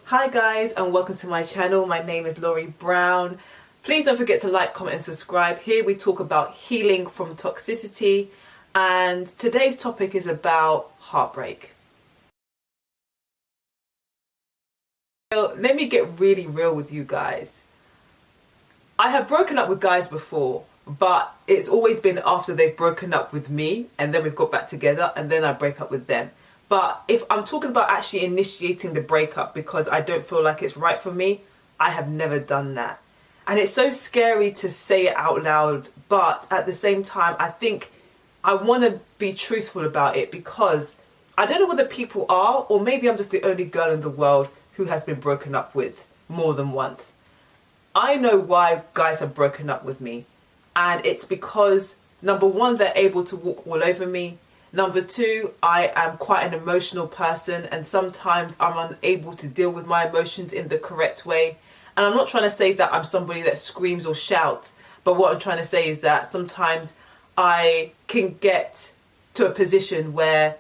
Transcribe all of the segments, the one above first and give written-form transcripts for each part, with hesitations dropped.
Hi guys, and welcome to my channel. My name is Laurie Brown. Please don't forget to like, comment and subscribe. Here we talk about healing from toxicity, and today's topic is about heartbreak. So let me get really real with you guys. I have broken up with guys before, but it's always been after they've broken up with me and then we've got back together and then I break up with them. But if I'm talking about actually initiating the breakup because I don't feel like it's right for me, I have never done that. And it's so scary to say it out loud, but at the same time, I think I want to be truthful about it because I don't know whether people are, or maybe I'm just the only girl in the world who has been broken up with more than once. I know why guys have broken up with me, and it's because, number one, they're able to walk all over me. Number two, I am quite an emotional person and sometimes I'm unable to deal with my emotions in the correct way. And I'm not trying to say that I'm somebody that screams or shouts, but what I'm trying to say is that sometimes I can get to a position where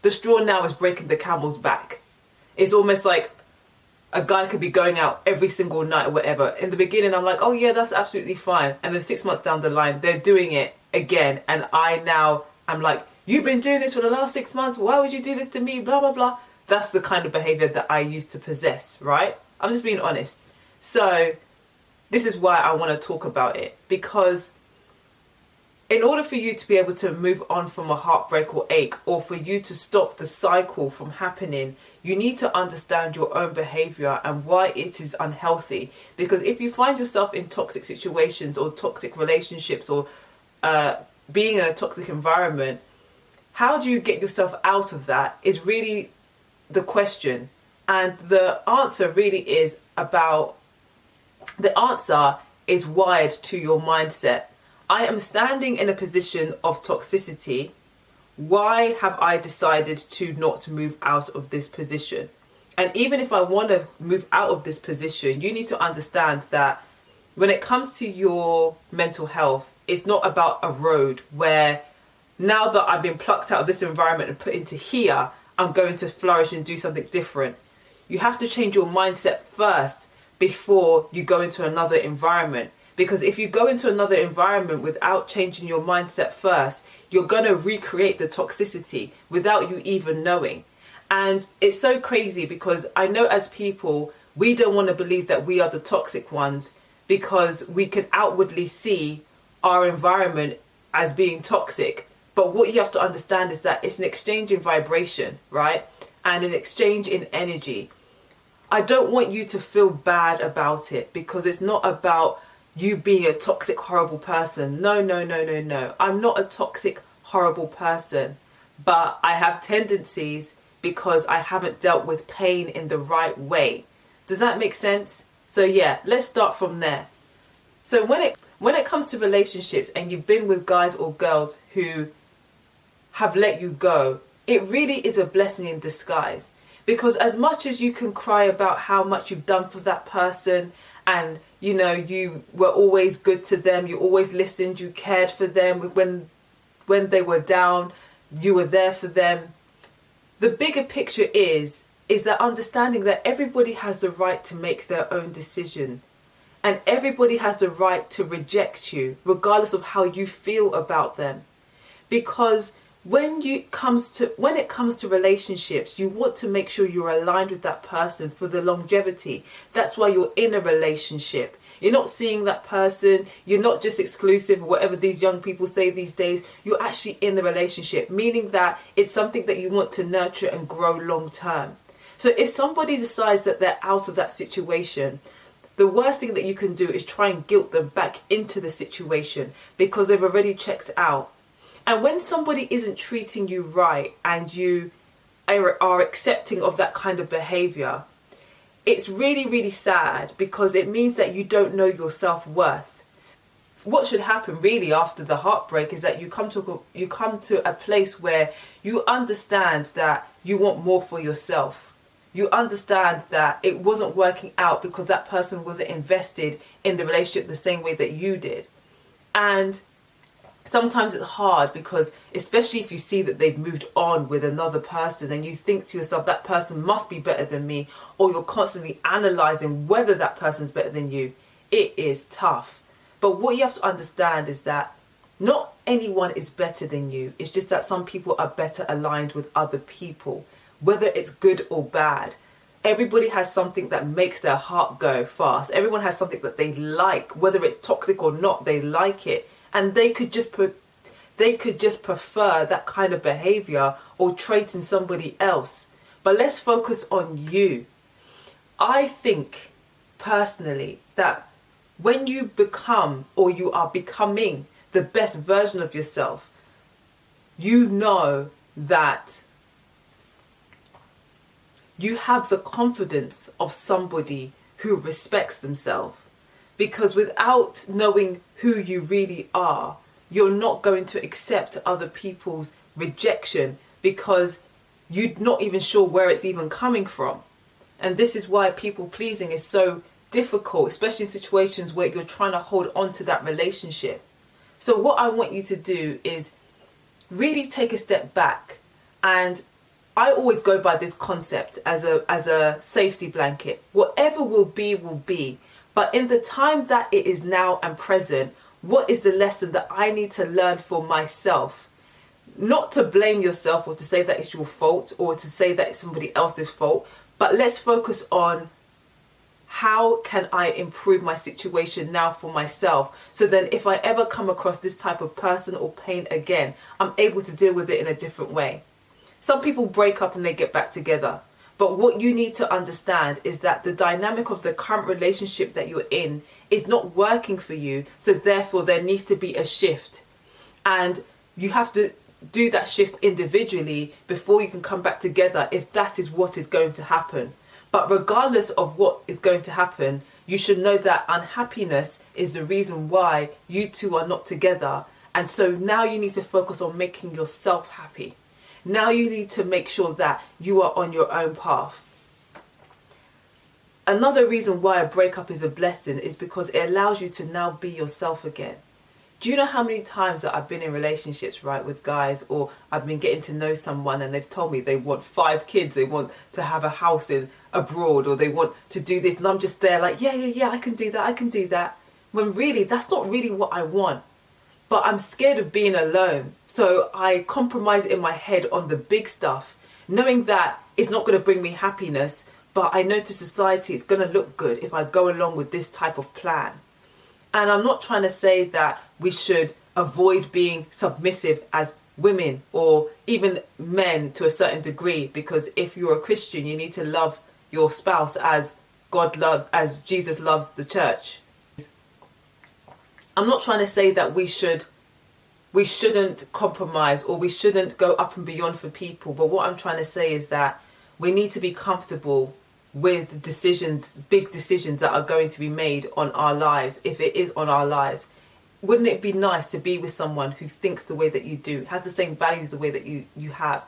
the straw now is breaking the camel's back. It's almost like a guy could be going out every single night or whatever. In the beginning, I'm like, oh yeah, that's absolutely fine. And then 6 months down the line, they're doing it again. And I'm like, you've been doing this for the last 6 months. Why would you do this to me? Blah, blah, blah. That's the kind of behavior that I used to possess, right? I'm just being honest. So this is why I want to talk about it, because in order for you to be able to move on from a heartbreak or ache, or for you to stop the cycle from happening, you need to understand your own behavior and why it is unhealthy. Because if you find yourself in toxic situations or toxic relationships or being in a toxic environment, how do you get yourself out of that is really the question. And the answer really is wired to your mindset. I am standing in a position of toxicity. Why have I decided to not move out of this position? And even if I want to move out of this position, you need to understand that when it comes to your mental health, it's not about a road where now that I've been plucked out of this environment and put into here, I'm going to flourish and do something different. You have to change your mindset first before you go into another environment. Because if you go into another environment without changing your mindset first, you're going to recreate the toxicity without you even knowing. And it's so crazy because I know as people, we don't want to believe that we are the toxic ones because we can outwardly see our environment as being toxic. But what you have to understand is that it's an exchange in vibration, right? And an exchange in energy. I don't want you to feel bad about it because it's not about you being a toxic, horrible person. No. I'm not a toxic, horrible person. But I have tendencies because I haven't dealt with pain in the right way. Does that make sense? So yeah, let's start from there. So when it comes to relationships and you've been with guys or girls who have let you go, it really is a blessing in disguise. Because as much as you can cry about how much you've done for that person and you know you were always good to them, you always listened, you cared for them when they were down, you were there for them. The bigger picture is that understanding that everybody has the right to make their own decision. And everybody has the right to reject you regardless of how you feel about them. Because when it comes to relationships, you want to make sure you're aligned with that person for the longevity. That's why you're in a relationship. You're not seeing that person. You're not just exclusive, whatever these young people say these days. You're actually in the relationship, meaning that it's something that you want to nurture and grow long term. So if somebody decides that they're out of that situation, the worst thing that you can do is try and guilt them back into the situation because they've already checked out. And when somebody isn't treating you right and you are accepting of that kind of behavior, it's really, really sad because it means that you don't know your self-worth. What should happen really after the heartbreak is that you come to a place where you understand that you want more for yourself. You understand that it wasn't working out because that person wasn't invested in the relationship the same way that you did. And Sometimes it's hard because, especially if you see that they've moved on with another person and you think to yourself, that person must be better than me, or you're constantly analysing whether that person's better than you. It is tough. But what you have to understand is that not anyone is better than you. It's just that some people are better aligned with other people, whether it's good or bad. Everybody has something that makes their heart go fast. Everyone has something that they like, whether it's toxic or not, they like it. And they could just prefer that kind of behavior or trait in somebody else. But let's focus on you. I think personally that when you become, or you are becoming, the best version of yourself, you know that you have the confidence of somebody who respects themselves. Because without knowing who you really are, you're not going to accept other people's rejection because you're not even sure where it's even coming from. And this is why people pleasing is so difficult, especially in situations where you're trying to hold on to that relationship. So what I want you to do is really take a step back. And I always go by this concept as a safety blanket. Whatever will be, will be. But in the time that it is now and present, what is the lesson that I need to learn for myself? Not to blame yourself or to say that it's your fault or to say that it's somebody else's fault, but let's focus on how can I improve my situation now for myself, so then if I ever come across this type of person or pain again, I'm able to deal with it in a different way. Some people break up and they get back together. But what you need to understand is that the dynamic of the current relationship that you're in is not working for you. So therefore there needs to be a shift. And you have to do that shift individually before you can come back together if that is what is going to happen. But regardless of what is going to happen, you should know that unhappiness is the reason why you two are not together. And so now you need to focus on making yourself happy. Now you need to make sure that you are on your own path. Another reason why a breakup is a blessing is because it allows you to now be yourself again. Do you know how many times that I've been in relationships, right, with guys, or I've been getting to know someone and they've told me they want 5 kids, they want to have a house abroad, or they want to do this, and I'm just there like, yeah, I can do that. When really, that's not really what I want. But I'm scared of being alone. So I compromise in my head on the big stuff, knowing that it's not going to bring me happiness, but I know to society it's going to look good if I go along with this type of plan. And I'm not trying to say that we should avoid being submissive as women or even men to a certain degree, because if you're a Christian, you need to love your spouse as Jesus loves the church. I'm not trying to say that we shouldn't compromise or we shouldn't go up and beyond for people. But what I'm trying to say is that we need to be comfortable with decisions, big decisions that are going to be made on our lives, if it is on our lives. Wouldn't it be nice to be with someone who thinks the way that you do, has the same values the way that you have,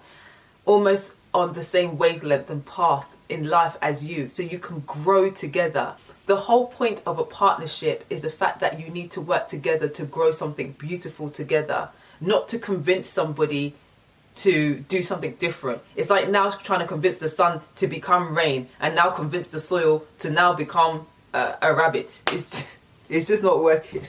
almost on the same wavelength and path in life as you, so you can grow together? The whole point of a partnership is the fact that you need to work together to grow something beautiful together, not to convince somebody to do something different. It's like now trying to convince the sun to become rain and now convince the soil to now become a rabbit. It's just not working.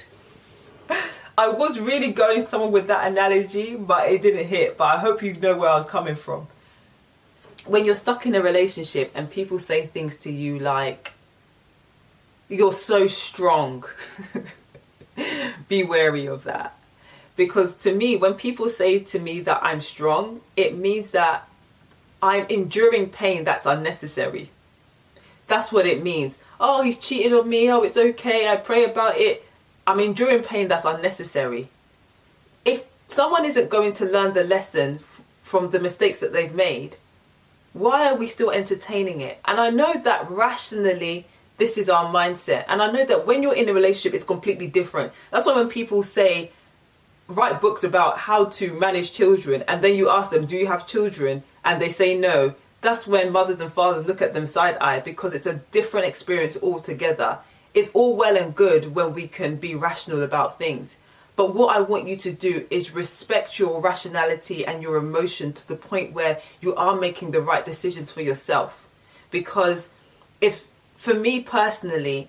I was really going somewhere with that analogy, but it didn't hit. But I hope you know where I was coming from. When you're stuck in a relationship and people say things to you like, "You're so strong," be wary of that. Because to me, when people say to me that I'm strong, it means that I'm enduring pain that's unnecessary. That's what it means. Oh, he's cheated on me. Oh, it's okay. I pray about it. I'm enduring pain that's unnecessary. If someone isn't going to learn the lesson from the mistakes that they've made, why are we still entertaining it? And I know that rationally, this is our mindset. And I know that when you're in a relationship, it's completely different. That's why when people say, write books about how to manage children, and then you ask them, do you have children? And they say no. That's when mothers and fathers look at them side-eye, because it's a different experience altogether. It's all well and good when we can be rational about things. But what I want you to do is respect your rationality and your emotion to the point where you are making the right decisions for yourself. Because for me personally,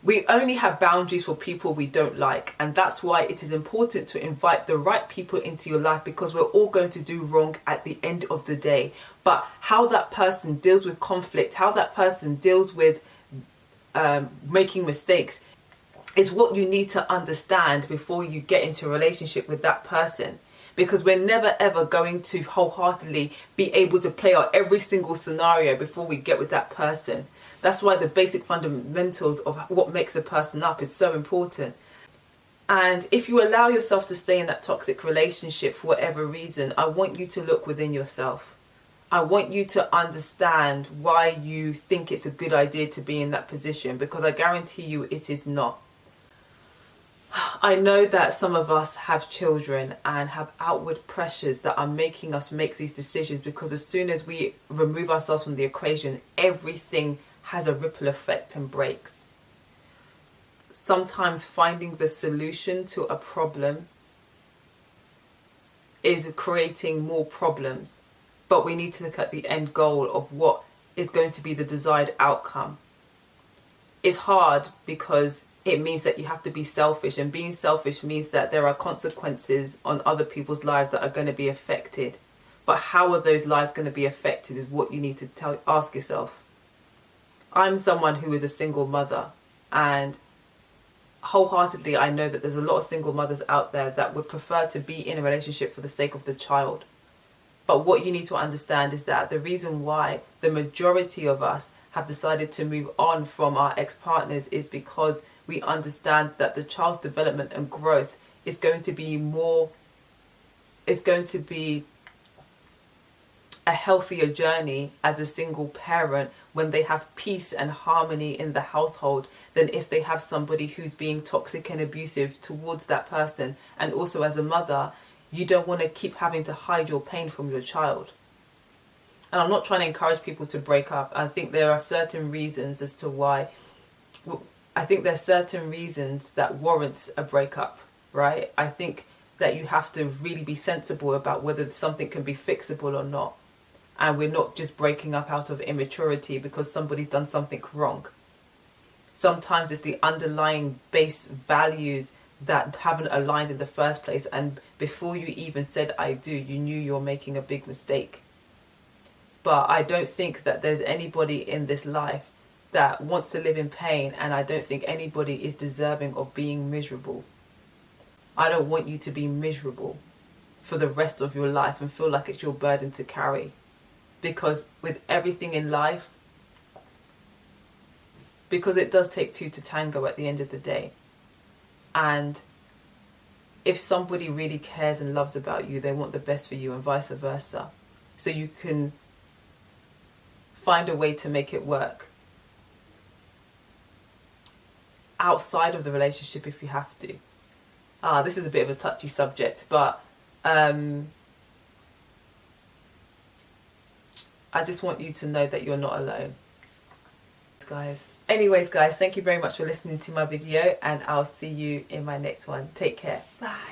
we only have boundaries for people we don't like. And that's why it is important to invite the right people into your life, because we're all going to do wrong at the end of the day. But how that person deals with conflict, how that person deals with making mistakes is what you need to understand before you get into a relationship with that person. Because we're never ever going to wholeheartedly be able to play out every single scenario before we get with that person. That's why the basic fundamentals of what makes a person up is so important. And if you allow yourself to stay in that toxic relationship for whatever reason, I want you to look within yourself. I want you to understand why you think it's a good idea to be in that position, because I guarantee you it is not. I know that some of us have children and have outward pressures that are making us make these decisions, because as soon as we remove ourselves from the equation, everything has a ripple effect and breaks. Sometimes finding the solution to a problem is creating more problems, but we need to look at the end goal of what is going to be the desired outcome. It's hard because it means that you have to be selfish, and being selfish means that there are consequences on other people's lives that are going to be affected. But how are those lives going to be affected is what you need to ask yourself. I'm someone who is a single mother, and wholeheartedly I know that there's a lot of single mothers out there that would prefer to be in a relationship for the sake of the child. But what you need to understand is that the reason why the majority of us have decided to move on from our ex-partners is because we understand that the child's development and growth is going to be a healthier journey as a single parent when they have peace and harmony in the household than if they have somebody who's being toxic and abusive towards that person. And also as a mother, you don't want to keep having to hide your pain from your child. And I'm not trying to encourage people to break up. I think there are certain reasons as to why. I think there's certain reasons that warrants a breakup, right? I think that you have to really be sensible about whether something can be fixable or not. And we're not just breaking up out of immaturity because somebody's done something wrong. Sometimes it's the underlying base values that haven't aligned in the first place. And before you even said I do, you knew you were making a big mistake. But I don't think that there's anybody in this life that wants to live in pain, and I don't think anybody is deserving of being miserable. I don't want you to be miserable for the rest of your life and feel like it's your burden to carry. Because with everything in life, because it does take two to tango at the end of the day. And if somebody really cares and loves about you, they want the best for you, and vice versa. So you can find a way to make it work outside of the relationship if you have to. This is a bit of a touchy subject, but I just want you to know that you're not alone, guys. Anyways, guys, thank you very much for listening to my video, and I'll see you in my next one. Take care. Bye.